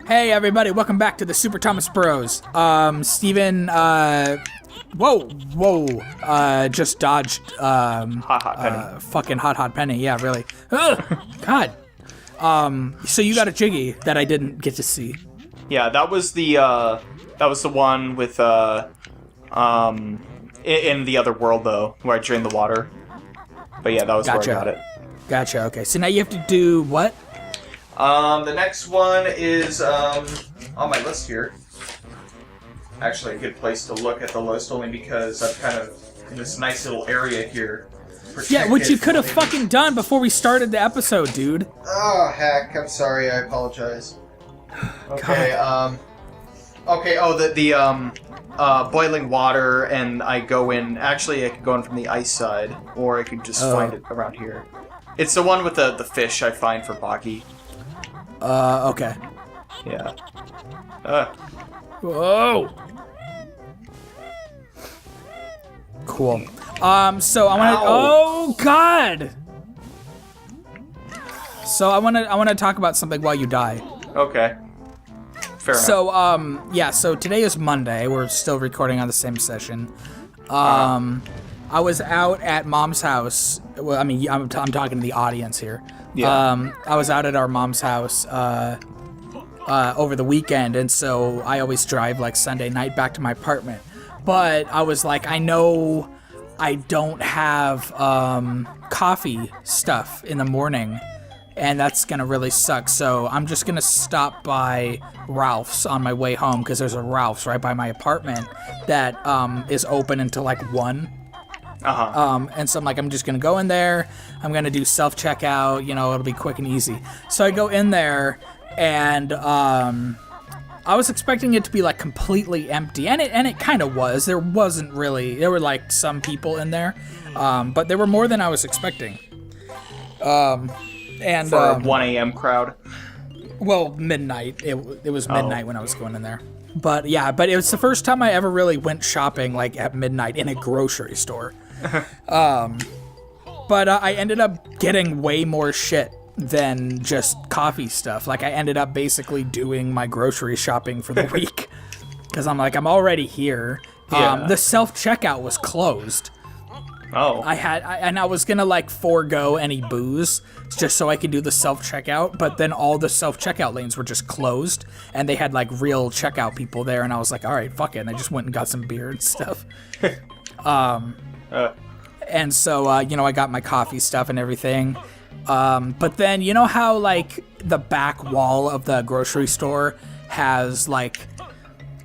Hey everybody, welcome back to the Super Thomas Bros. Steven, just dodged, Hot penny. fucking hot penny, yeah, really. Ugh, God. So you got a jiggy that I didn't get to see. Yeah, that was the one with, in the other world, though, where I drained the water. But yeah, that was Gotcha. where I got it. Gotcha, okay. So now you have to do what? The next one is, on my list here. Actually, a good place to look at the list, only because I'm kind of in this nice little area here. Yeah, which you could have fucking done before we started the episode, dude. Oh, heck, I'm sorry, I apologize. Okay, the boiling water, and I go in, actually I could go in from the ice side, or I could just find it around here. It's the one with the fish I find for Boggy. Okay. Yeah. Whoa. Cool. So I want to. Oh God. So I want to talk about something while you die. Okay. Fair enough. So yeah. So today is Monday. We're still recording on the same session. I was out at Mom's house. Well, I mean, I'm talking to the audience here. Yeah. I was out at our mom's house over the weekend, and so I always drive like Sunday night back to my apartment. But I was like, I know I don't have coffee stuff in the morning, and that's gonna really suck. So I'm just gonna stop by Ralph's on my way home, because there's a Ralph's right by my apartment that is open until like 1. And so I'm like, I'm just gonna go in there. I'm gonna do self-checkout. You know, it'll be quick and easy. So I go in there, and I was expecting it to be like completely empty, and it kind of was. There wasn't really. There were like some people in there, but there were more than I was expecting. And for a 1 a.m. crowd. Well, midnight. It was midnight when I was going in there. But yeah, but it was the first time I ever really went shopping like at midnight in a grocery store. But I ended up getting way more shit than just coffee stuff. Like I ended up basically doing my grocery shopping for the week, because I'm like, I'm already here. Yeah. The self-checkout was closed. Oh. I was gonna like forego any booze just so I could do the self-checkout, but then all the self-checkout lanes were just closed, and they had like real checkout people there, and I was like, all right, fuck it, and I just went and got some beer and stuff. And so I got my coffee stuff and everything, but then you know how like the back wall of the grocery store has like,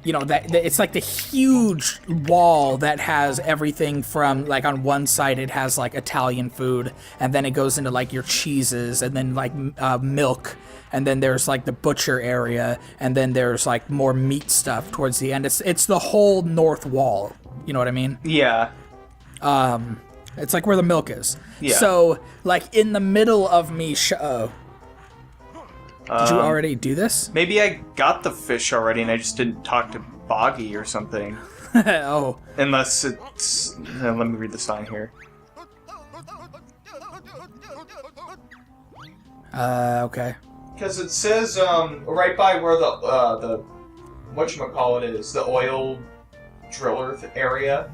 you know, that it's like the huge wall that has everything from like, on one side it has like Italian food, and then it goes into like your cheeses, and then like milk, and then there's like the butcher area, and then there's like more meat stuff towards the end. It's the whole north wall. You know what I mean? Yeah. It's like where the milk is. Yeah. So like in the middle of me. Did you already do this? Maybe I got the fish already and I just didn't talk to Boggy or something. Oh. Unless it's... let me read the sign here. Okay. Because it says, right by where the whatchamacallit is, the oil driller area.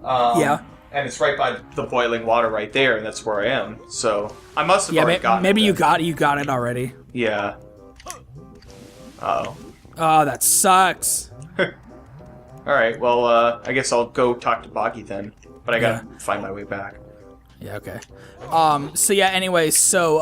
Yeah. And it's right by the boiling water right there, and that's where I am. So I must have already gotten it. Maybe you then. got it already. Yeah. Uh-oh. Oh, that sucks. Alright, well, I guess I'll go talk to Boggy then. But I gotta find my way back. Yeah, okay. So yeah, anyway, so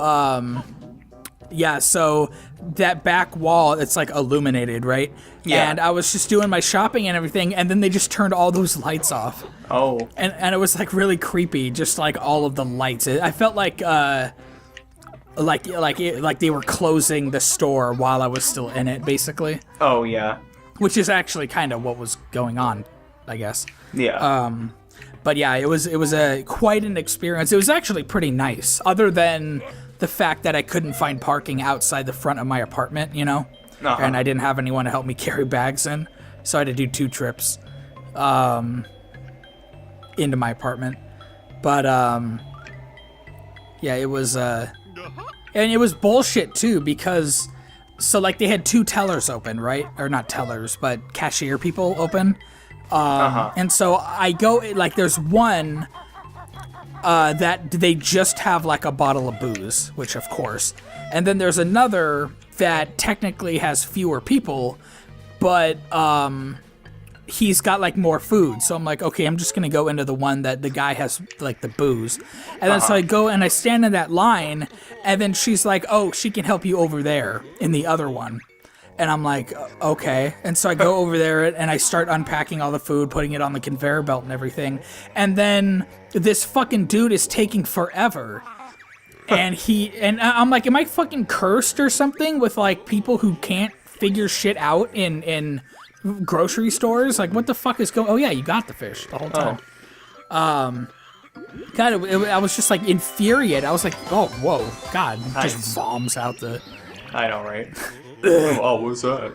that back wall, it's like illuminated, right? Yeah. And I was just doing my shopping and everything, and then they just turned all those lights off. Oh. And it was like really creepy, just like all of the lights. I felt like they were closing the store while I was still in it, basically. Oh, yeah. Which is actually kind of what was going on, I guess. Yeah. But yeah, it was quite an experience. It was actually pretty nice, other than the fact that I couldn't find parking outside the front of my apartment, you know? Uh-huh. And I didn't have anyone to help me carry bags in, so I had to do 2 trips into my apartment. But yeah, it was and it was bullshit too, because so like they had 2 tellers open, right? Or not tellers, but cashier people open. And so I go, like, there's one that they just have like a bottle of booze, which of course. And then there's another that technically has fewer people, but he's got like more food. So I'm like, okay, I'm just gonna go into the one that the guy has like the booze. And then so I go and I stand in that line, and then she's like, oh, she can help you over there in the other one. And I'm like, okay. And so I go over there and I start unpacking all the food, putting it on the conveyor belt and everything. And then this fucking dude is taking forever. And I'm like, am I fucking cursed or something with like people who can't figure shit out in grocery stores? Like, what the fuck is going? Oh yeah, you got the fish the whole time. God, I was just like infuriated. I was like, oh whoa, God, Nice. just bombs out the. I know, right? Oh, what's that?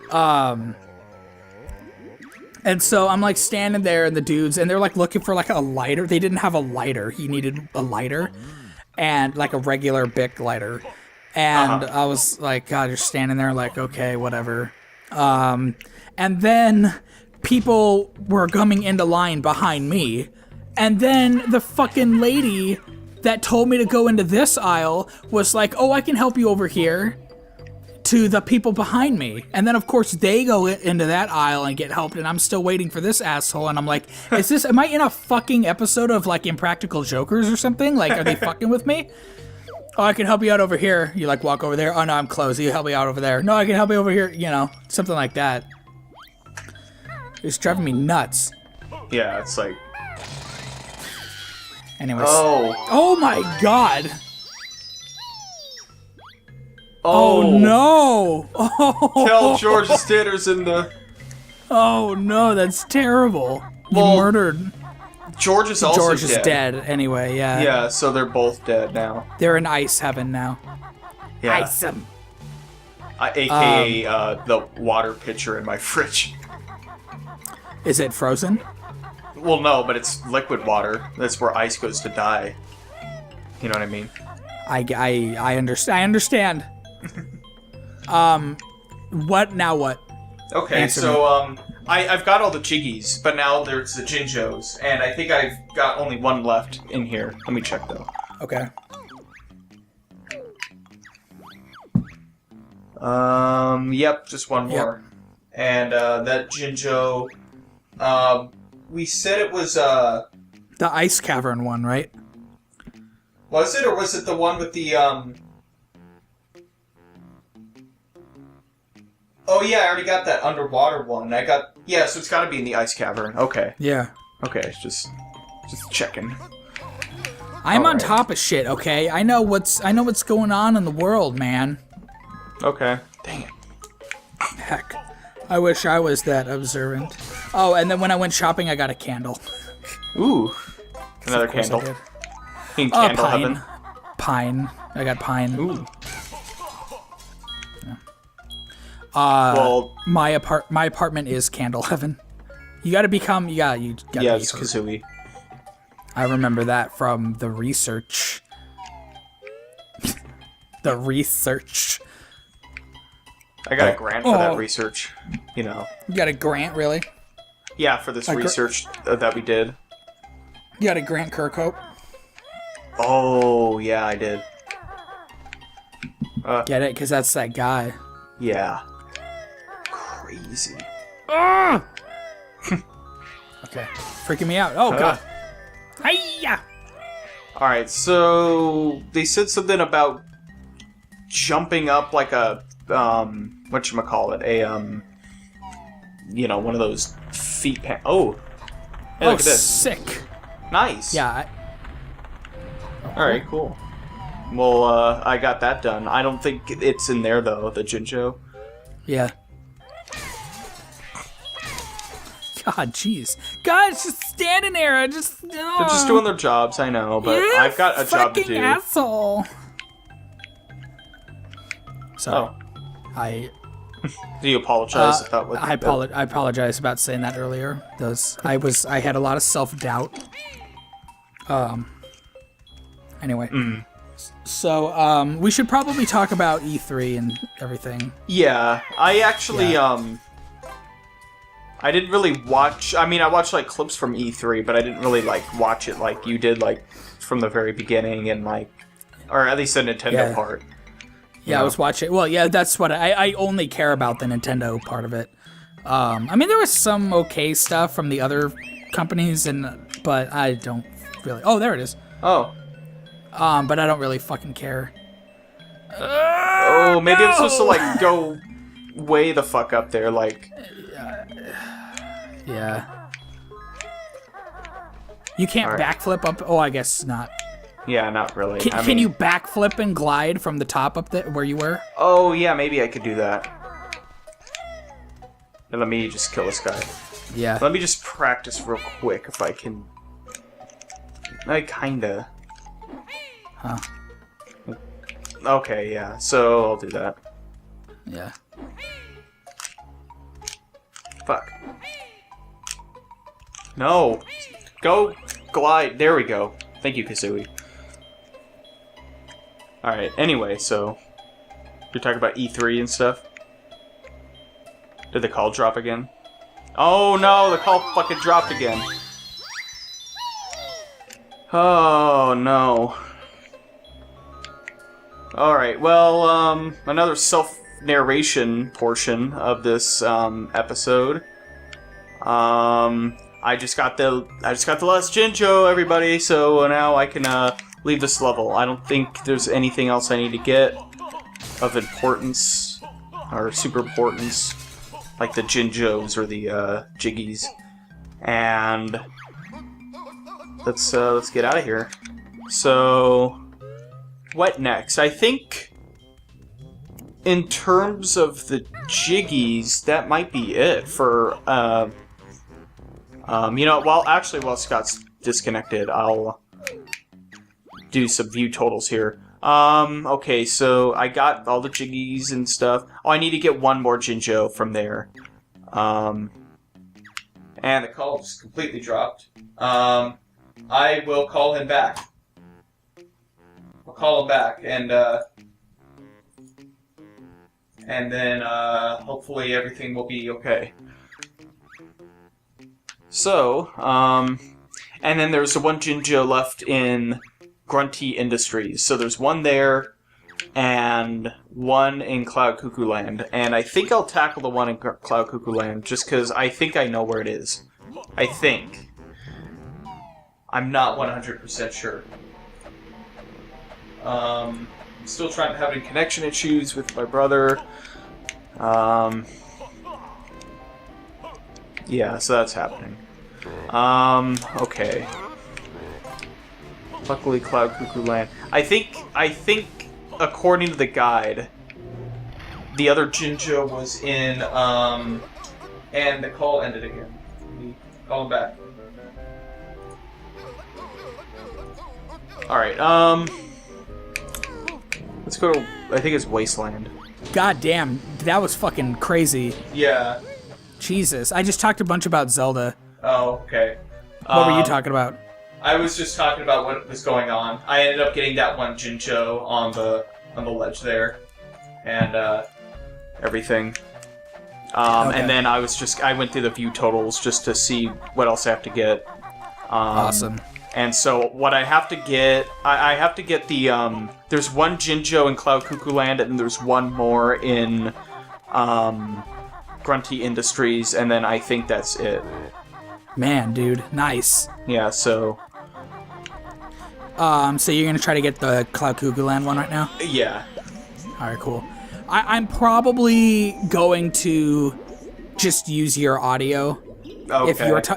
And so I'm like standing there, and the dudes, and they're like looking for like a lighter. They didn't have a lighter. He needed a lighter, and like a regular Bic lighter. And I was like, God, you're standing there like, okay, whatever. And then people were coming into line behind me. And then the fucking lady that told me to go into this aisle was like, oh, I can help you over here, to the people behind me. And then of course they go into that aisle and get helped, and I'm still waiting for this asshole. And I'm like, am I in a fucking episode of like Impractical Jokers or something? Like, are they fucking with me? Oh, I can help you out over here. You like walk over there. Oh no, I'm closed. You help me out over there. No, I can help you over here. You know, something like that. It's driving me nuts. Yeah, it's like... Anyways. Oh. Oh my God. Oh, no. Oh. Tell George Stanner's in the... Oh no, that's terrible. You Well, murdered. George is also George is dead anyway, yeah. Yeah, so they're both dead now. They're in ice heaven now. Yeah. Ice them. AKA the water pitcher in my fridge. Is it frozen? Well, no, but it's liquid water. That's where ice goes to die. You know what I mean? I understand. I understand. What now? What? Okay, Answer so I've got all the jiggies, but now there's the Jinjos, and I think I've got only one left in here. Let me check though. Okay. Yep, just one more. And that Jinjo, we said it was The ice cavern one, right? Was it, or was it the one with the Oh yeah, I already got that underwater one. Yeah, so it's got to be in the ice cavern. Okay. Yeah. Okay, just checking. I'm on Alright. top of shit, okay? I know what's going on in the world, man. Okay. Dang it. Heck. I wish I was that observant. Oh, and then when I went shopping, I got a candle. Ooh. Another Of course I candle. did. In candle pine. heaven. Pine. I got pine. Ooh. Well, my apartment is candle heaven. You gotta become, you gotta Yeah, be it's her. Kazooie. I remember that from the research. The research. I got a grant for that research. You know. You got a grant, really? Yeah, for this research that we did. You got a Grant Kirkhope? Oh, yeah, I did. Get it? Because that's that guy. Yeah. Crazy. Okay. Freaking me out. Oh, God. Hiya! Alright, so they said something about jumping up like a, whatchamacallit, one of those feet oh! Hey, look at this. Sick. Nice. Yeah. Alright, cool. Well, I got that done. I don't think it's in there, though, the Jinjo. Yeah. God, jeez. Guys, just standing there. They're just doing their jobs, I know, but I've got a job to do. Asshole. Sorry. Oh. Do you apologize if that was... I apologize about saying that earlier. I had a lot of self-doubt. Anyway. So, we should probably talk about E3 and everything. Yeah, I actually, I didn't really watch... I mean, I watched, like, clips from E3, but I didn't really, like, watch it like you did, like, from the very beginning and, like... Or at least the Nintendo part. Yeah, I was watching... Well, yeah, that's what... I only care about the Nintendo part of it. I mean, there was some okay stuff from the other companies, but I don't really... Oh, there it is. Oh. But I don't really fucking care. Oh, maybe I'm supposed to, like, go way the fuck up there, like... Yeah. You can't backflip up... Oh, I guess not. Yeah, not really. Can you backflip and glide from the top up there where you were? Oh, yeah, maybe I could do that. And let me just kill this guy. Yeah. Let me just practice real quick if I can... I kinda... Huh. Okay, yeah, so I'll do that. Yeah. Fuck. No! Go glide. There we go. Thank you, Kazooie. Alright, anyway, so... You're talking about E3 and stuff? Did the call drop again? Oh no, the call fucking dropped again. Oh no. Alright, well, another self-narration portion of this, episode. I just got the last Jinjo, everybody, so now I can, leave this level. I don't think there's anything else I need to get of importance, or super importance, like the Jinjos or the, jiggies. And let's get out of here. So, what next? I think in terms of the jiggies, that might be it for, you know, while Scott's disconnected, I'll do some view totals here. Okay, so I got all the jiggies and stuff. Oh, I need to get one more Jinjo from there. And the call just completely dropped. I will call him back. I'll call him back, and then, hopefully everything will be okay. So, and then there's the one Jinjo left in Grunty Industries. So there's one there, and one in Cloud Cuckoo Land. And I think I'll tackle the one in Cloud Cuckoo Land, just because I think I know where it is. I think. I'm not 100% sure. I'm still having connection issues with my brother. Yeah, so that's happening. Okay. Luckily, Cloud Cuckoo Land. I think, according to the guide, the other Jinjo was in, and the call ended again. Call him back. Alright, let's go to, I think it's Wasteland. God damn, that was fucking crazy. Yeah. Jesus, I just talked a bunch about Zelda. Oh, okay. What were you talking about? I was just talking about what was going on. I ended up getting that one Jinjo on the ledge there, and everything. Okay. And then I went through the view totals just to see what else I have to get. Awesome. And so what I have to get, I have to get the there's one Jinjo in Cloud Cuckoo Land, and there's one more in Grunty Industries, and then I think that's it. Man, dude, nice. Yeah, so... So you're gonna try to get the Cloud Cuckoo Land one right now? Yeah. Alright, cool. I'm probably going to just use your audio. Okay.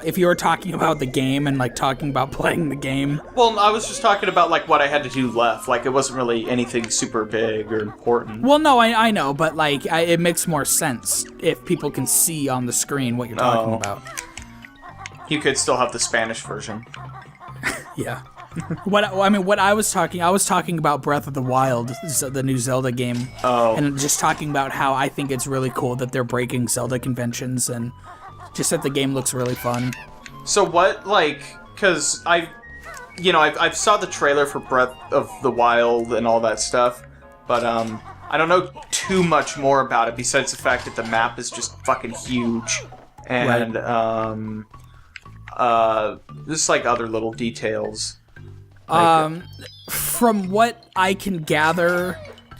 If you were talking about the game and, like, talking about playing the game. Well, I was just talking about, like, what I had to do left. Like, it wasn't really anything super big or important. Well, no, I know, but, like, it makes more sense if people can see on the screen what you're talking about. You could still have the Spanish version. Yeah. What I was talking about Breath of the Wild, the new Zelda game. Oh. And just talking about how I think it's really cool that they're breaking Zelda conventions and just that the game looks really fun. So what, like, because I've saw the trailer for Breath of the Wild and all that stuff, but I don't know too much more about it besides the fact that the map is just fucking huge, and just like other little details. From what I can gather,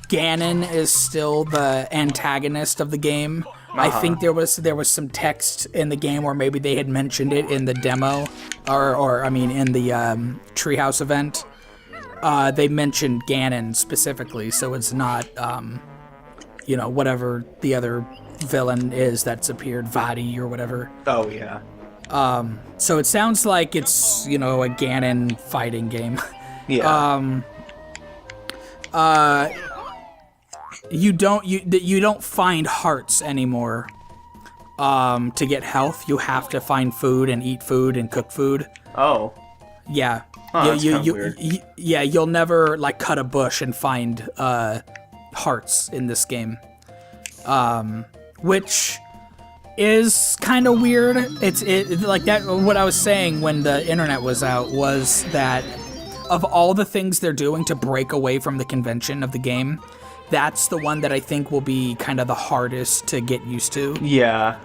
Ganon is still the antagonist of the game. I think there was some text in the game, or maybe they had mentioned it in the demo, or in the Treehouse event. They mentioned Ganon specifically, so it's not, whatever the other villain is that's appeared, Vadi or whatever. Oh, yeah. So it sounds like it's, a Ganon fighting game. Yeah. You don't find hearts anymore to get health. You have to find food and eat food and cook food. Oh. Yeah. That's kind of weird. You'll never cut a bush and find hearts in this game. Which is kind of weird. It's like that. What I was saying when the internet was out was that of all the things they're doing to break away from the convention of the game, that's the one that I think will be kind of the hardest to get used to. Yeah.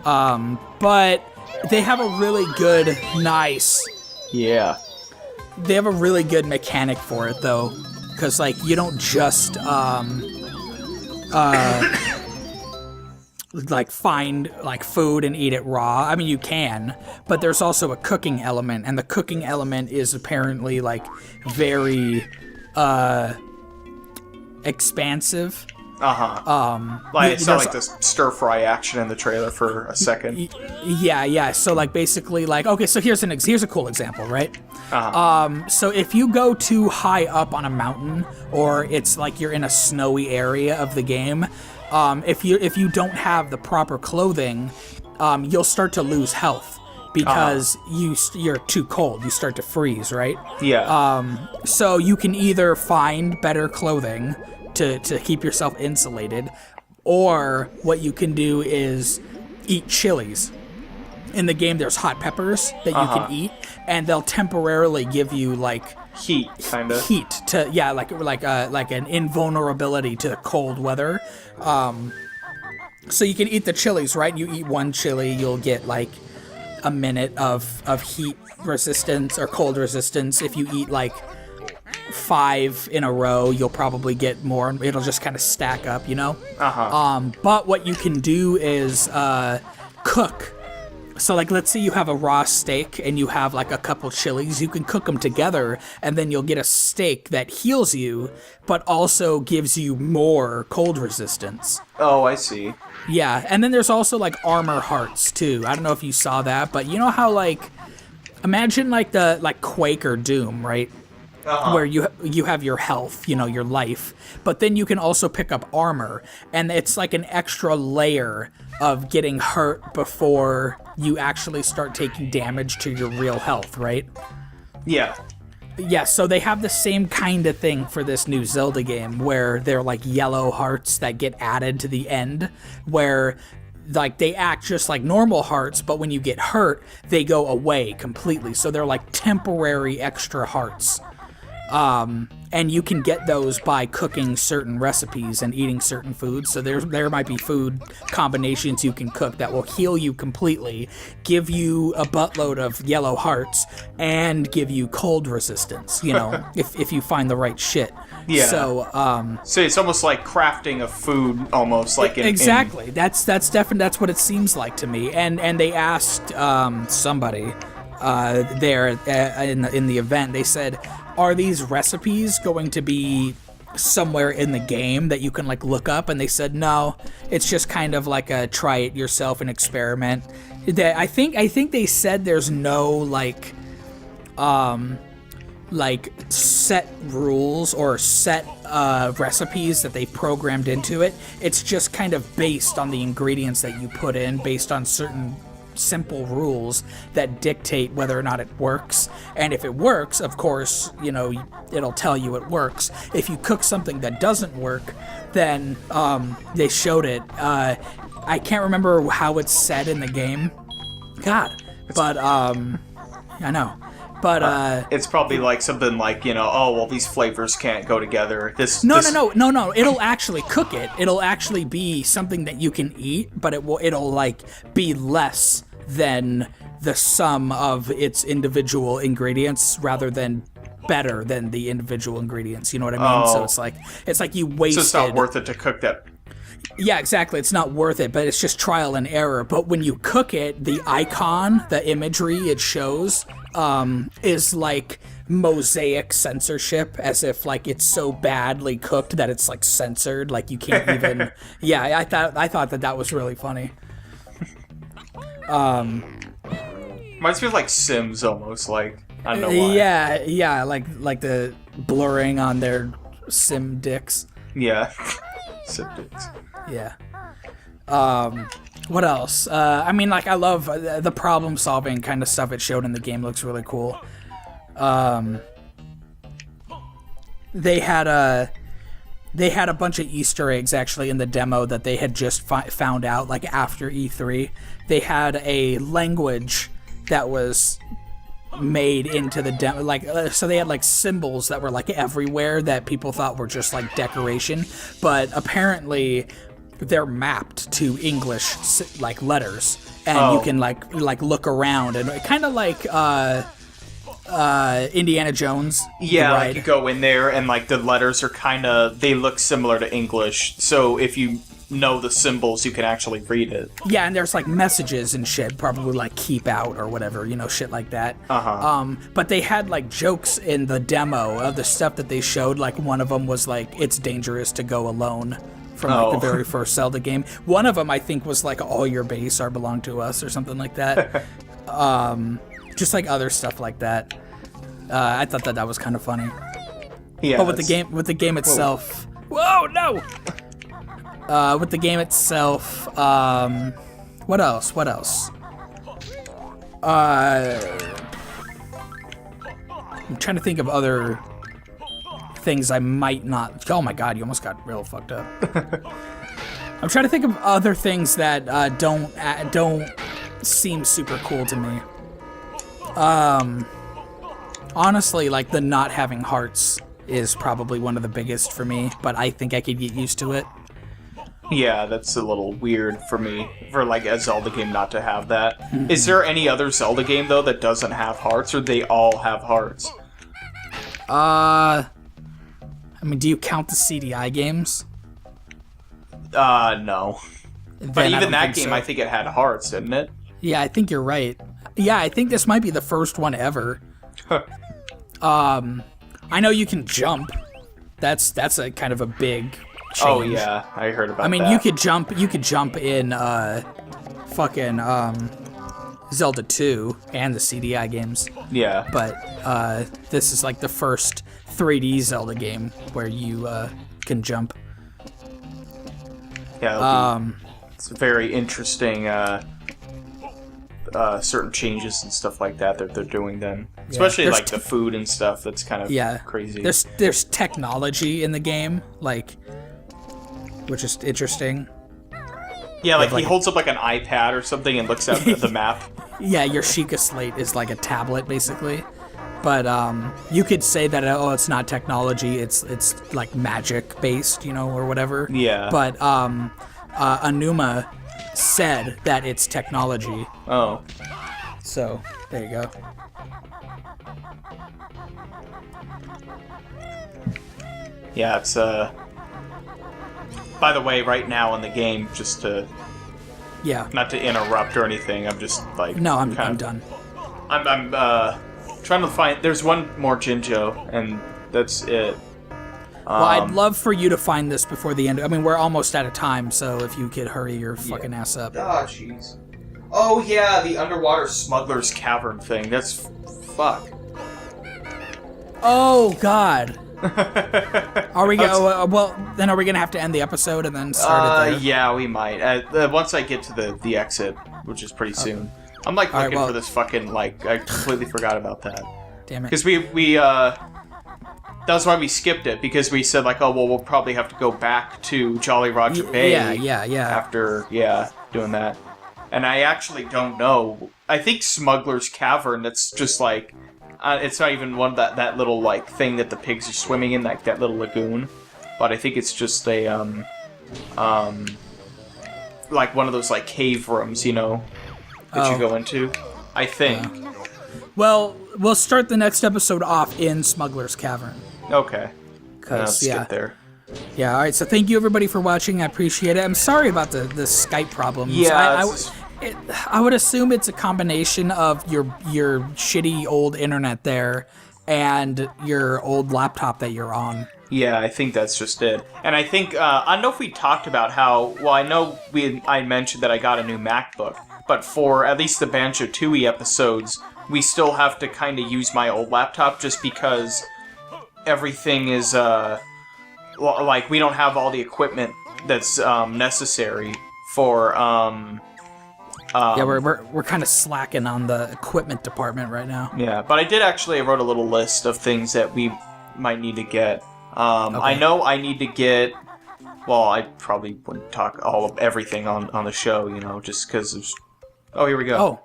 But they have a really good, Yeah. They have a really good mechanic for it, though. Because, you don't just, find, food and eat it raw. I mean, you can, but there's also a cooking element, and the cooking element is apparently, very, expansive. I saw this stir fry action in the trailer for a second. Yeah. So basically okay, so here's a cool example, right? So if you go too high up on a mountain, or it's you're in a snowy area of the game, if you don't have the proper clothing, you'll start to lose health because you're too cold. You start to freeze, right? Yeah. So you can either find better clothing to keep yourself insulated, or what you can do is eat chilies. In the game, there's hot peppers that you can eat, and they'll temporarily give you heat, kind of heat to like an invulnerability to cold weather. So you can eat the chilies, right? You eat one chili, you'll get a minute of heat resistance or cold resistance. If you eat 5 in a row, you'll probably get more. It'll just kind of stack up, But what you can do is cook. So let's say you have a raw steak and you have a couple chilies. You can cook them together, and then you'll get a steak that heals you, but also gives you more cold resistance. Oh, I see. Yeah, and then there's also armor hearts too. I don't know if you saw that, but you know how imagine the Quake or Doom, right? Where you have your health, your life, but then you can also pick up armor, and it's an extra layer of getting hurt before you actually start taking damage to your real health, right? Yeah. Yeah, so they have the same kind of thing for this new Zelda game, where they're yellow hearts that get added to the end, where they act just like normal hearts, but when you get hurt, they go away completely. So they're temporary extra hearts. And you can get those by cooking certain recipes and eating certain foods. So there might be food combinations you can cook that will heal you completely, give you a buttload of yellow hearts, and give you cold resistance, if you find the right shit. Yeah. So it's almost like crafting a food, almost exactly. That's what it seems like to me. And they asked somebody there in the event. They said, are these recipes going to be somewhere in the game that you can look up? And they said no, it's just kind of a try it yourself and experiment. I think they said there's no set rules or set recipes that they programmed into it. It's just kind of based on the ingredients that you put in, based on certain simple rules that dictate whether or not it works. And if it works, of course, it'll tell you it works. If you cook something that doesn't work, then they showed it. I can't remember how it's said in the game. God. But I know. But it's probably like something like, oh well, these flavors can't go together. No. It'll actually cook it. It'll actually be something that you can eat, but it'll like be less than the sum of its individual ingredients rather than better than the individual ingredients. You know what I mean? Oh. So it's like you wasted. So it's not worth it to cook that. Yeah, exactly. It's not worth it, but it's just trial and error. But when you cook it, the icon, the imagery it shows, is like mosaic censorship, as if like it's so badly cooked that it's like censored, like you can't even. Yeah, I thought that was really funny. Reminds me of like Sims almost, like I don't know why. Yeah, like the blurring on their sim dicks. Yeah, Sim dicks. Yeah. What else? I mean, like, I love the problem-solving kind of stuff it showed in the game. Looks really cool. They had a bunch of Easter eggs, actually, in the demo that they had just found out, like, after E3. They had a language that was made into the demo, like, so they had, like, symbols that were, like, everywhere that people thought were just, like, decoration. But apparently they're mapped to English like letters, and you can like look around, and kind of like Indiana Jones. Yeah, like you go in there and like the letters are they look similar to English. So if you know the symbols, you can actually read it. Yeah, and there's like messages and shit, probably like keep out or whatever, shit like that. But they had like jokes in the demo of the stuff that they showed. Like one of them was like, it's dangerous to go alone. From like the very first Zelda game. One of them, I think, was like all your base are belong to us or something like that. Just like other stuff like that. I thought that was kind of funny. Yeah. But with the game itself, whoa no. With the game itself, what else? I'm trying to think of other things I might not. Oh my god, you almost got real fucked up. I'm trying to think of other things that don't seem super cool to me. Honestly, like the not having hearts is probably one of the biggest for me, but I think I could get used to it. Yeah, that's a little weird for me, for like a Zelda game not to have that. Mm-hmm. Is there any other Zelda game though that doesn't have hearts, or they all have hearts? I mean, do you count the CDI games? No. But even that game, so. I think it had hearts, didn't it? Yeah, I think you're right. Yeah, I think this might be the first one ever. I know you can jump. That's a kind of a big change. Oh yeah, I heard about that. I mean, you could jump in fucking Zelda 2 and the CDI games. Yeah. But this is like the first 3D Zelda game where you can jump. Yeah, it's very interesting certain changes and stuff like that they're doing then. Especially like the food and stuff, that's kind of crazy. There's technology in the game, like, which is interesting. Yeah, like he holds up like an iPad or something and looks at the map. Yeah, your Sheikah Slate is like a tablet, basically. But you could say that, it's not technology, it's like magic based, or whatever. Yeah. But Anuma said that it's technology. Oh. So, there you go. Yeah, it's by the way, right now in the game, just to not to interrupt or anything, I'm just like I'm done. I'm trying to find. There's one more Jinjo, and that's it. Well, I'd love for you to find this before the end. I mean, we're almost out of time, so if you could hurry your fucking ass up. Ah, jeez. Oh yeah, the underwater smuggler's cavern thing. That's fuck. Oh God. Are we well? Then are we gonna have to end the episode and then start it there? Yeah, we might. Once I get to the exit, which is pretty soon. I'm like looking for this fucking I completely forgot about that. Damn it. Because we that's why we skipped it, because we said like, oh well, we'll probably have to go back to Jolly Roger Bay. Yeah. After doing that, and I actually don't know. I think Smuggler's Cavern. That's just like It's not even one that little like thing that the pigs are swimming in, like that little lagoon. But I think it's just a like one of those like cave rooms, you know, that you go into. I think. Well, we'll start the next episode off in Smuggler's Cavern. Okay. Let's get there. Yeah, all right. So thank you everybody for watching. I appreciate it. I'm sorry about the Skype problems. Yeah. I would assume it's a combination of your shitty old internet there and your old laptop that you're on. Yeah, I think that's just it. And I think I don't know if we talked about how. Well, I know I mentioned that I got a new MacBook, but for at least the Banjo-Tooie episodes, we still have to kind of use my old laptop just because everything is like we don't have all the equipment that's necessary for. Yeah, we're kind of slacking on the equipment department right now. Yeah, but I wrote a little list of things that we might need to get. Okay. I know I need to get. Well, I probably wouldn't talk everything on the show, you know, just because of. Oh, here we go.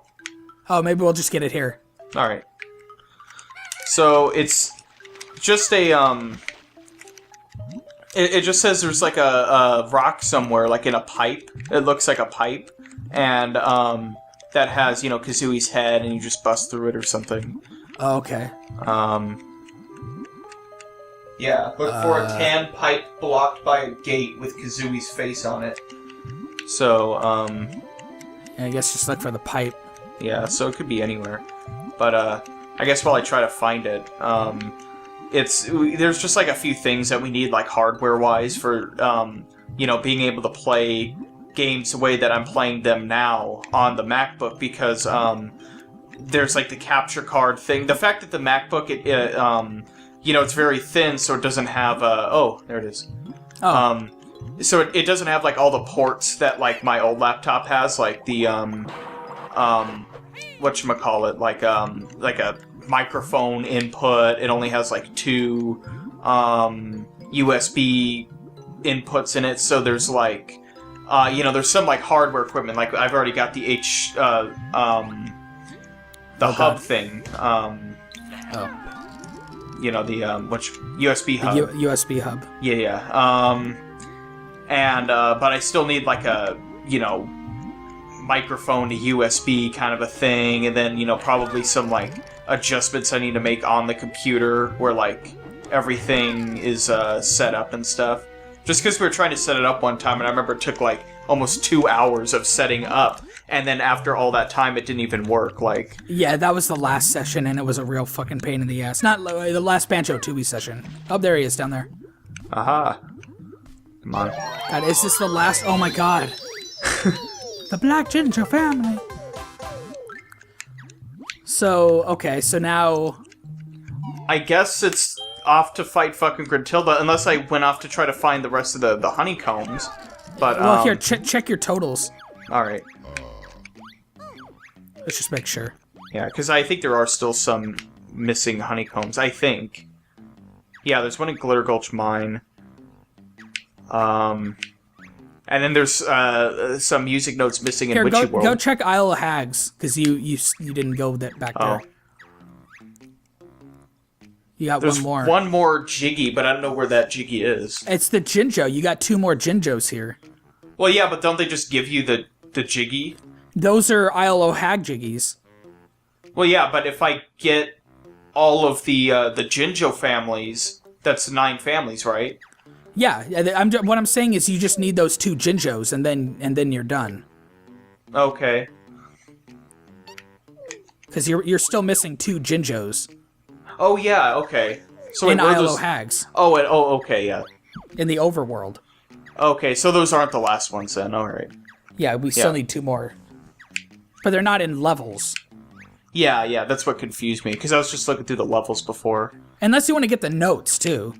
Oh, maybe we'll just get it here. All right. So it's just a It just says there's like a rock somewhere, like in a pipe. It looks like a pipe, and that has Kazooie's head, and you just bust through it or something. Oh, okay. Yeah, look for a tan pipe blocked by a gate with Kazooie's face on it. So, I guess just look for the pipe. Yeah, so it could be anywhere. But, I guess while I try to find it, there's just like a few things that we need, like hardware-wise, for, being able to play games the way that I'm playing them now on the MacBook, because, there's like the capture card thing. The fact that the MacBook, it's very thin, so it doesn't have there it is. Oh. So it doesn't have like all the ports that like my old laptop has, like the whatchamacallit, like a microphone input. It only has like 2 USB inputs in it, so there's like there's some like hardware equipment, like I've already got the hub thing. Which USB hub. The USB hub. Yeah. But I still need like a, microphone to USB kind of a thing, and then, probably some like adjustments I need to make on the computer where like everything is set up and stuff. Just because we were trying to set it up one time, and I remember it took like almost 2 hours of setting up. And then after all that time, it didn't even work. Like, yeah, that was the last session, and it was a real fucking pain in the ass. Not the last Banjo-Tooie session. Oh, there he is down there. Aha. Come on. God, is this the last? Oh my god. The Black Ginger family. So, okay, so now... I guess it's off to fight fucking Gruntilda, unless I went off to try to find the rest of the honeycombs. But, well, here, check your totals. Alright. Let's just make sure. Yeah, because I think there are still some missing honeycombs. I think. Yeah, there's one in Glitter Gulch Mine. And then there's some music notes missing in Witchy World. Go check Isle of Hags, because you didn't go back there. You got there's one more. One more Jiggy, but I don't know where that Jiggy is. It's the Jinjo. You got 2 more Jinjos here. Well, yeah, but don't they just give you the Jiggy? Those are Isle of Hag Jiggies. Well, yeah, but if I get all of the Jinjo families, that's 9 families, right? Yeah, what I'm saying is you just need those 2 Jinjos, and then you're done. Okay. Because you're still missing 2 Jinjos. Oh yeah, okay. So in Isle of Hags. Okay, yeah. In the overworld. Okay, so those aren't the last ones then. All right. Yeah, we still need 2 more. But they're not in levels. Yeah, that's what confused me, because I was just looking through the levels before. Unless you want to get the notes, too.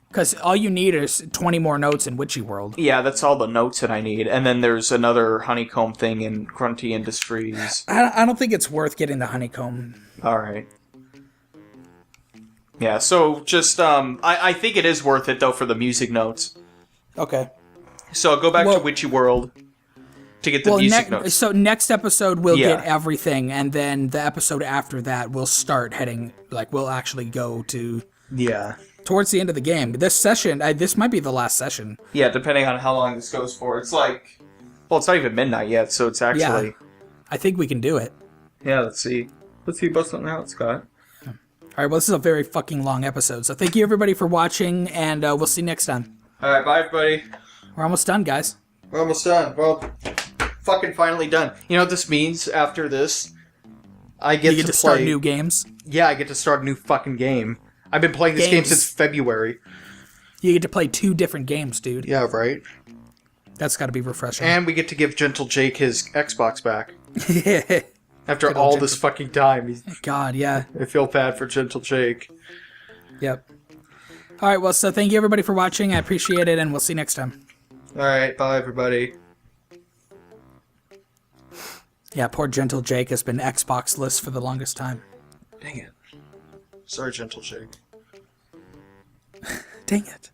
Because all you need is 20 more notes in Witchy World. Yeah, that's all the notes that I need. And then there's another honeycomb thing in Grunty Industries. I don't think it's worth getting the honeycomb. All right. Yeah, so just, I think it is worth it, though, for the music notes. Okay. So I'll go back to Witchy World. to get the music notes. So next episode we'll Yeah. get everything, and then the episode after that we'll start heading, like we'll actually go to Yeah. towards the end of the game. This session, this might be the last session. Yeah, depending on how long this goes for. It's like, well, it's not even midnight yet, so it's actually... Yeah. I think we can do it. Yeah, let's see. Let's see what's something out, Scott. All right, well, this is a very fucking long episode, so thank you everybody for watching, and we'll see you next time. All right, bye, everybody. We're almost done, guys. We're almost done. Well, fucking finally done. You know what this means after this? I get You get to start new games. Yeah, I get to start a new fucking game. I've been playing this game since February. You get to play 2 different games, dude. Yeah, right? That's got to be refreshing. And we get to give Gentle Jake his Xbox back. Yeah. After all this fucking time. God, yeah. I feel bad for Gentle Jake. Yep. All right, well, so thank you everybody for watching. I appreciate it, and we'll see you next time. All right, bye, everybody. Yeah, poor Gentle Jake has been Xbox-less for the longest time. Dang it. Sorry, Gentle Jake. Dang it.